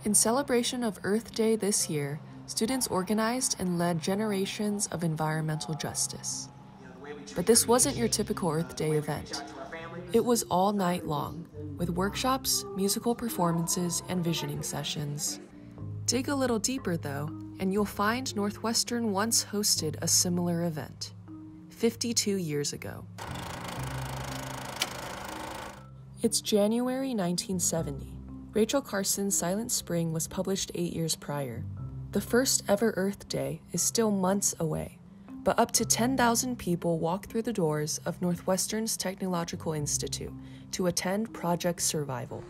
In celebration of Earth Day this year, students organized and led generations of environmental justice. But this wasn't your typical Earth Day event. It was all night long, with workshops, musical performances, and visioning sessions. Dig a little deeper, though, and you'll find Northwestern once hosted a similar event, 52 years ago. It's January 1970. Rachel Carson's Silent Spring was published 8 years prior. The first ever Earth Day is still months away, but up to 10,000 people walk through the doors of Northwestern's Technological Institute to attend Project Survival.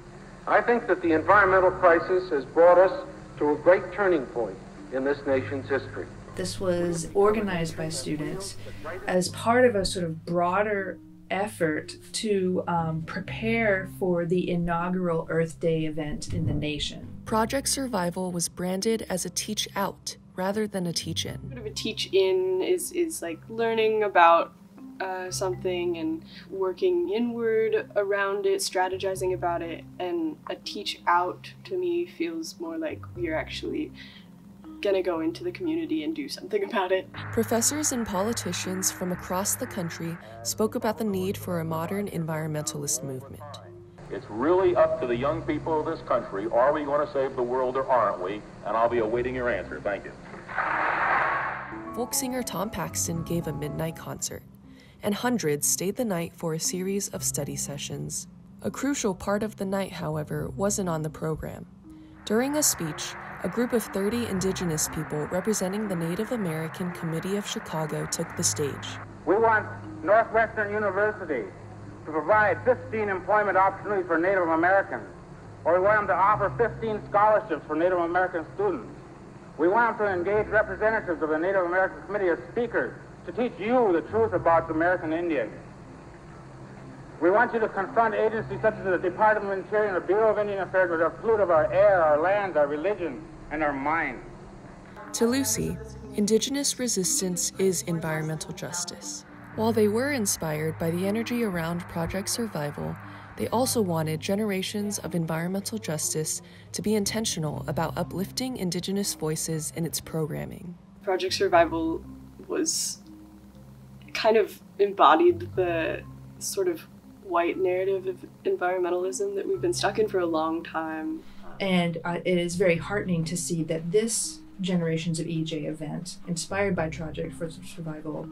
I think that the environmental crisis has brought us to a great turning point in this nation's history. This was organized by students as part of a sort of broader effort to prepare for the inaugural Earth Day event in the nation. Project Survival was branded as a teach-out rather than a teach-in. Sort of a teach-in is like learning about something and working inward around it, strategizing about it, and a teach-out to me feels more like you're actually gonna go into the community and do something about it. Professors and politicians from across the country spoke about the need for a modern environmentalist movement. It's really up to the young people of this country. Are we going to save the world or aren't we? And I'll be awaiting your answer. Thank you. Folk singer Tom Paxton gave a midnight concert, and hundreds stayed the night for a series of study sessions. A crucial part of the night, however, wasn't on the program. During a speech, a group of 30 Indigenous people representing the Native American Committee of Chicago took the stage. We want Northwestern University to provide 15 employment opportunities for Native Americans, or we want them to offer 15 scholarships for Native American students. We want them to engage representatives of the Native American Committee as speakers to teach you the truth about the American Indians. We want you to confront agencies such as the Department of Interior and the Bureau of Indian Affairs with our pollution of our air, our lands, our religion, and our minds. To Lucy, Indigenous resistance is environmental justice. While they were inspired by the energy around Project Survival, they also wanted generations of environmental justice to be intentional about uplifting Indigenous voices in its programming. Project Survival was kind of embodied the sort of white narrative of environmentalism that we've been stuck in for a long time. And it is very heartening to see that this Generations of EJ event, inspired by Project Survival,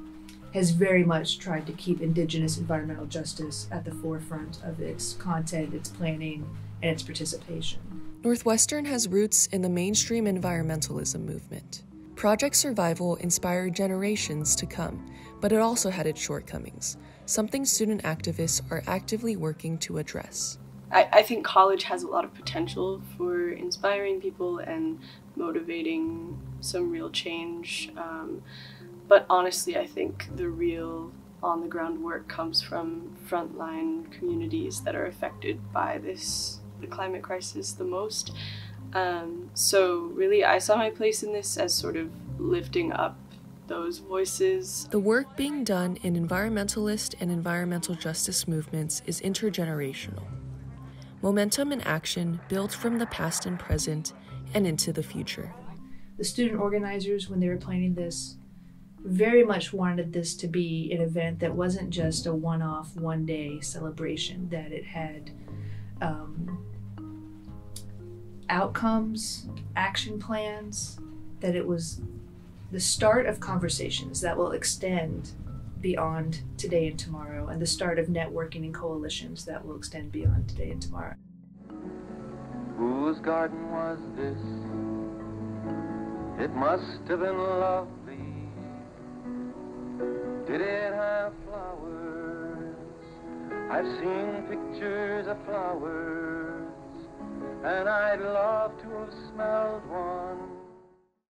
has very much tried to keep Indigenous environmental justice at the forefront of its content, its planning, and its participation. Northwestern has roots in the mainstream environmentalism movement. Project Survival inspired generations to come, but it also had its shortcomings, something student activists are actively working to address. I think college has a lot of potential for inspiring people and motivating some real change. But honestly, I think the real on-the-ground work comes from frontline communities that are affected by the climate crisis the most. So really, I saw my place in this as sort of lifting up those voices. The work being done in environmentalist and environmental justice movements is intergenerational. Momentum and action build from the past and present and into the future. The student organizers, when they were planning this, very much wanted this to be an event that wasn't just a one-off, one-day celebration, that it had outcomes, action plans, that it was the start of conversations that will extend beyond today and tomorrow, and the start of networking and coalitions that will extend beyond today and tomorrow. Whose garden was this? It must have been lovely. Did it have flowers? I've seen pictures of flowers, and I'd love to have smelled one.